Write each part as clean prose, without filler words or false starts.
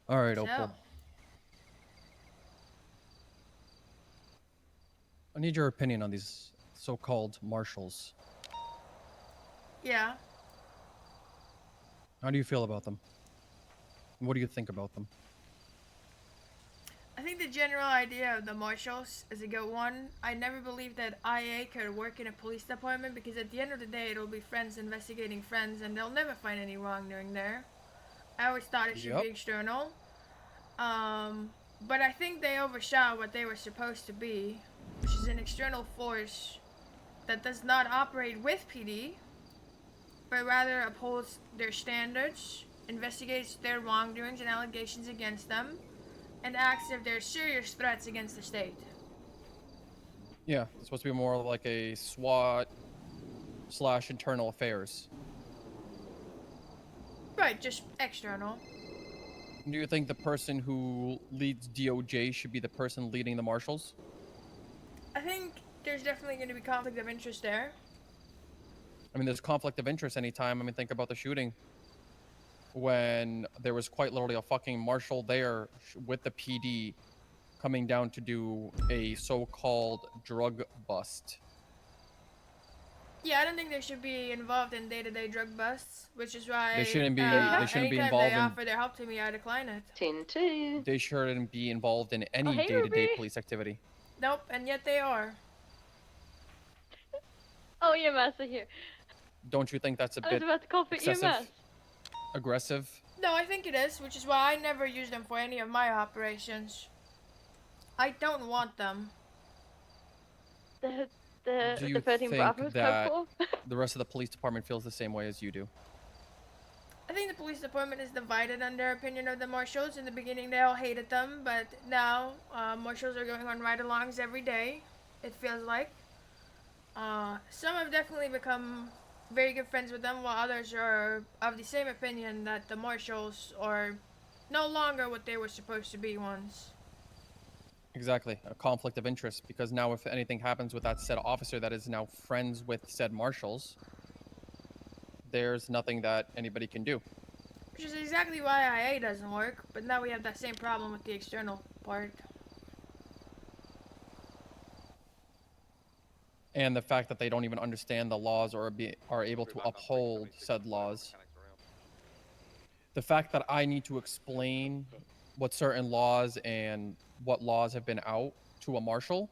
All right, So, Opal. I need your opinion on these so-called marshals. yeah. How do you feel about them? What do you think about them? I think the general idea of the marshals is a good one. I never believed that IA could work in a police department because at the end of the day, it'll be friends investigating friends and they'll never find any wrongdoing there. I always thought it should be Yep. external. But I think they overshot what they were supposed to be, which is an external force that does not operate with PD, but rather upholds their standards, investigates their wrongdoings and allegations against them, and acts if they're serious threats against the state. Yeah, it's supposed to be more like a SWAT slash internal affairs. Right, just external. Do you think the person who leads DOJ should be the person leading the marshals? I think there's definitely going to be conflict of interest there. I mean, there's conflict of interest anytime. I mean, think about the shooting when there was quite literally a fucking marshal there with the PD coming down to do a so-called drug bust. Yeah, I don't think they should be involved in day-to-day drug busts, which is They why shouldn't be. They Okay. shouldn't be anytime they involved in. offer their help to me, I decline it. 10-2. They shouldn't be involved in Oh, any hey, day-to-day Ruby. police activity. Nope, and yet they are. Oh, EMS are here. Don't you think that's a I was bit about to call for excessive, EMS. aggressive? No, I think it is, which is why I never use them for any of my operations. I don't want them. The Do the you 13 think Bravo's code that for? the rest of the police department feels the same way as you do? I think the police department is divided on their opinion of the marshals. In the beginning, they all hated them, but now marshals are going on ride-alongs every day. It feels like. Some have definitely become very good friends with them, while others are of the same opinion that the marshals are no longer what they were supposed to be once. Exactly, a conflict of interest. Because now, if anything happens with that said officer that is now friends with said marshals, there's nothing that anybody can do. Which is exactly why IA doesn't work, but now we have that same problem with the external part. And the fact that they don't even understand the laws or are able to uphold said laws. The fact that I need to explain what certain laws and what laws have been out to a marshal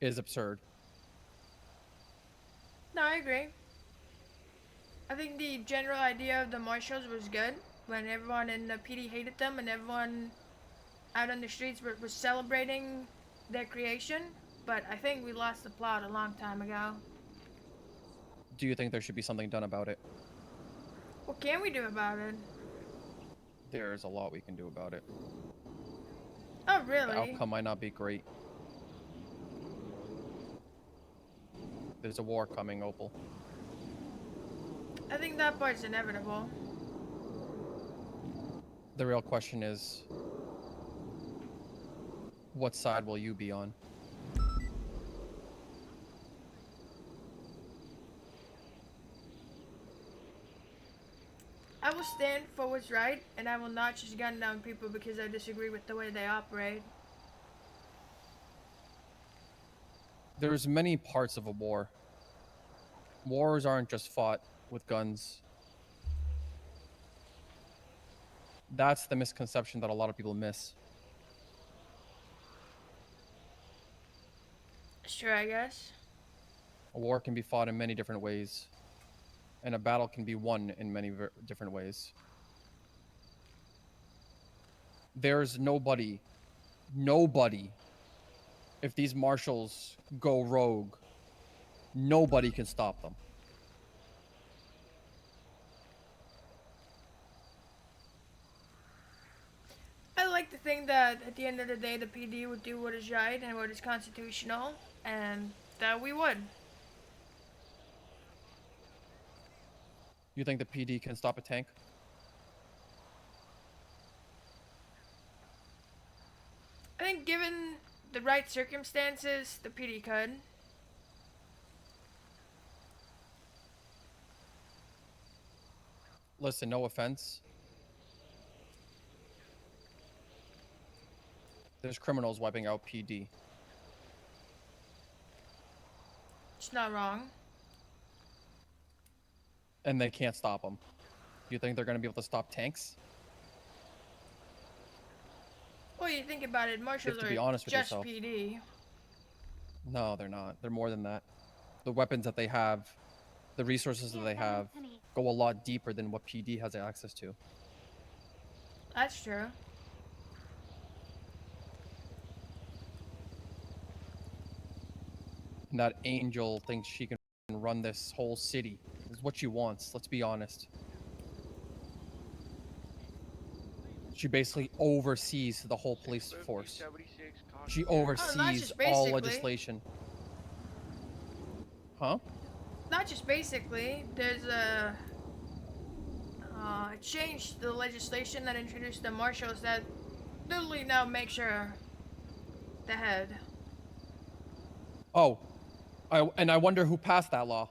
is absurd. No, I agree. I think the general idea of the marshals was good when everyone in the PD hated them and everyone out on the streets was celebrating their creation. But I think we lost the plot a long time ago. Do you think there should be something done about it? What can we do about it? There's a lot we can do about it. Oh, The really? outcome might not be great. There's a war coming, Opal. I think that part's inevitable. The real question is, what side will you be on? I will stand for what's right, and I will not just gun down people because I disagree with the way they operate. There's many parts of a war. Wars aren't just fought with guns. That's the misconception that a lot of people miss. Sure, I guess. A war can be fought in many different ways, and a battle can be won in many different ways. There's nobody, if these marshals go rogue, nobody can stop them. I like to think that at the end of the day, the PD would do what is right and what is constitutional, and that we would. You think the PD can stop a tank? I think, given the right circumstances, the PD could. Listen, no offense. There's criminals wiping out PD. It's not wrong. And they can't stop them. You think they're going to be able to stop tanks? Well, you think about it, marshals to are be honest with just yourself. PD. No, they're not. They're more than that. The weapons that they have, the resources that they have, go a lot deeper than what PD has access to. That's true. And that angel thinks she can run this whole city. This is what she wants, let's be honest. She basically oversees the whole police force. She oversees all basically. legislation. Huh? Not just basically. There's a change to the legislation that introduced the marshals that literally now makes her the head. Oh, and I wonder who passed that law.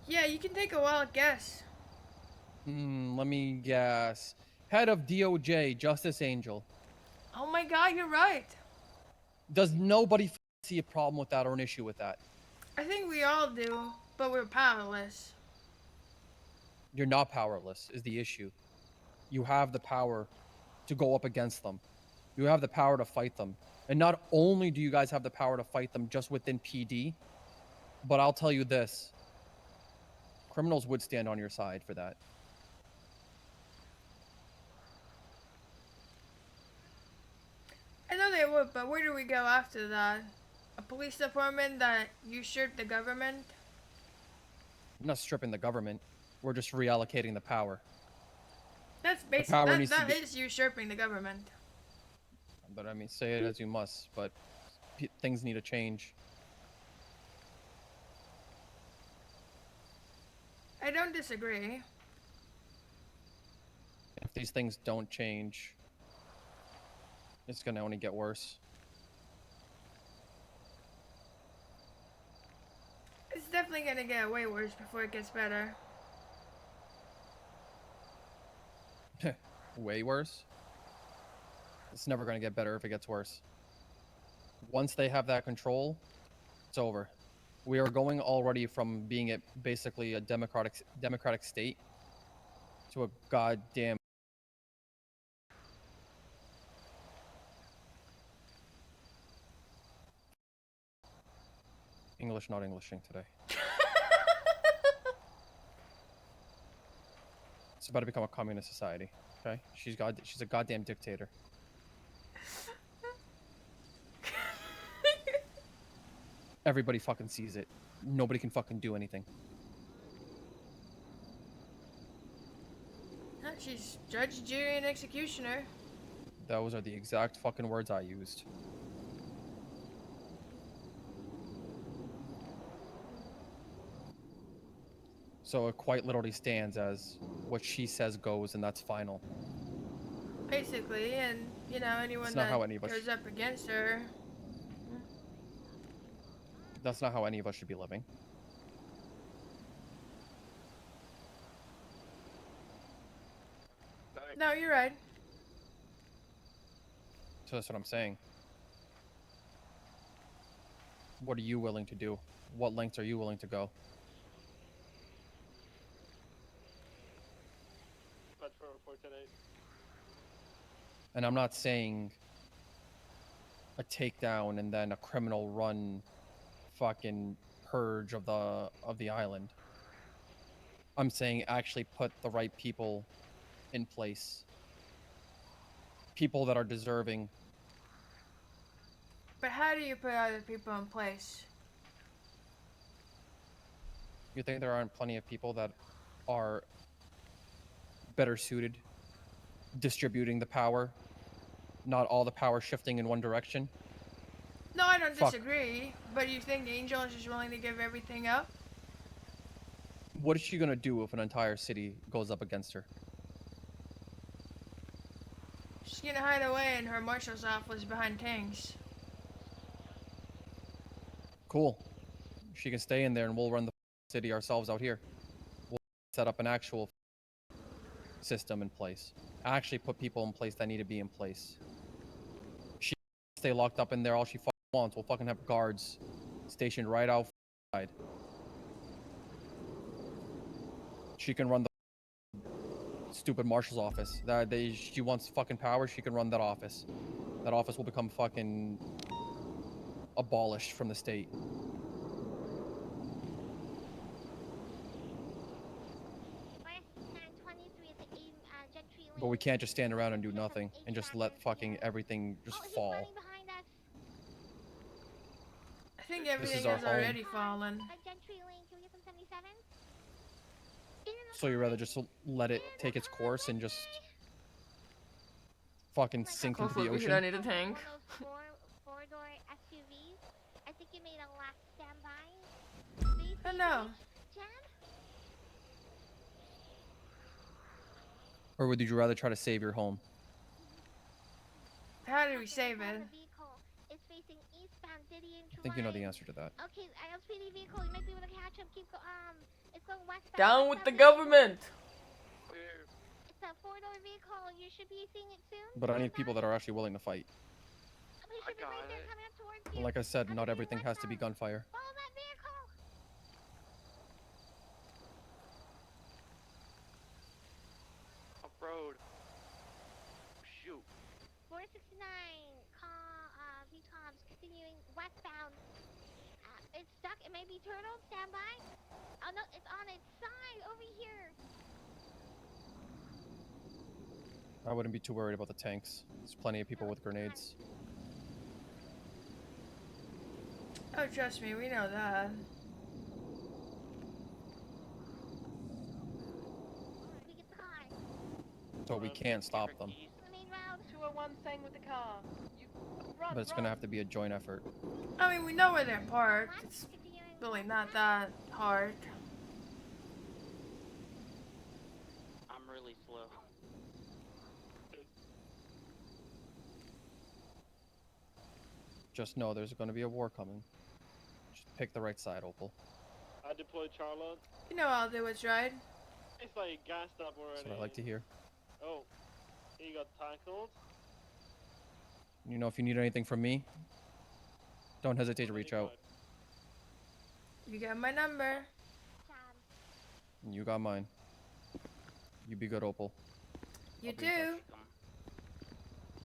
Yeah, you can take a wild guess. Let me guess. Head of DOJ, Justice Angel. Oh my god, you're right. Does nobody see a problem with that or an issue with that? I think we all do, but we're powerless. You're not powerless, is the issue. You have the power to go up against them. You have the power to fight them. And not only do you guys have the power to fight them just within PD, but I'll tell you this. Criminals would stand on your side for that. I know they would, but where do we go after that? A police department that usurped the government? I'm not stripping the government. We're just reallocating the power. That's power basically that needs to be- is usurping the government. But I mean, say it as you must, but things need to change. I don't disagree. If these things don't change, it's gonna only get worse. It's definitely gonna get way worse before it gets better. Way worse? It's never gonna get better if it gets worse. Once they have that control, it's over. We are going already from being basically a democratic state to a goddamn English not Englishing today. It's about to become a communist society. Okay, she's a goddamn dictator. Everybody fucking sees it. Nobody can fucking do anything. She's judge, jury, and executioner. Those are the exact fucking words I used. So it quite literally stands as what she says goes, and that's final. Basically, and you know, anyone that goes up against her. That's not how any of us should be living. No, you're right. So that's what I'm saying. What are you willing to do? What lengths are you willing to go? And I'm not saying a takedown and then a criminal run fucking purge of the island. I'm saying actually put the right people in place. People that are deserving. But how do you put other people in place? You think there aren't plenty of people that are better suited distributing the power, not all the power shifting in one direction? No, I don't disagree, but you think Angel is just willing to give everything up? What is she gonna do if an entire city goes up against her? She's gonna hide away in her marshal's office behind tanks. Cool. She can stay in there and we'll run the city ourselves out here. We'll set up an actual system in place. Actually put people in place that need to be in place. She stay locked up in there all she fucking wants. We'll fucking have guards stationed right outside. She can run the stupid marshal's office. She wants fucking power. She can run that office. That office will become fucking abolished from the state. But we can't just stand around and do nothing and just let fucking everything just fall. I think This everything is our has home. already fallen. So you rather just let it take its course and just fucking sink into the Hopefully we ocean? don't need a tank. Four-door SUVs. I think you made a last standby. Oh no. Or would you rather try to save your home? How do we save it? It's facing eastbound Didion I think you know the answer to that. Okay, LSPD vehicle, you might be able to catch him. It's going westbound. Down with the government! It's a four-door vehicle. You should be seeing it soon. But I need people that are actually willing to fight. He should be right there coming up towards you. And like I said, not everything has to be gunfire. Follow that vehicle. Off-road. Shoot. 469, VTOMs continuing westbound. It's stuck. It may be turtled. Stand by. Oh no, it's on its side over here. I wouldn't be too worried about the tanks. There's plenty of people with grenades. Oh, trust me, we know that. We get the car. So we can't stop them. The main route. 201 staying with the car. You run, But it's gonna have to be a joint effort. I mean, we know where they're parked. West, It's continuing really west. not that hard. I'm really slow. Just know there's gonna be a war coming. Just pick the right side, Opal. I deployed Charlotte. You know I'll do what's right. It's like gassed up already. That's what I like to hear. Oh, he got tackled. You know, if you need anything from me, don't hesitate to reach out. You got my number. You got mine. You be good, Opal. You I'll be in touch. too.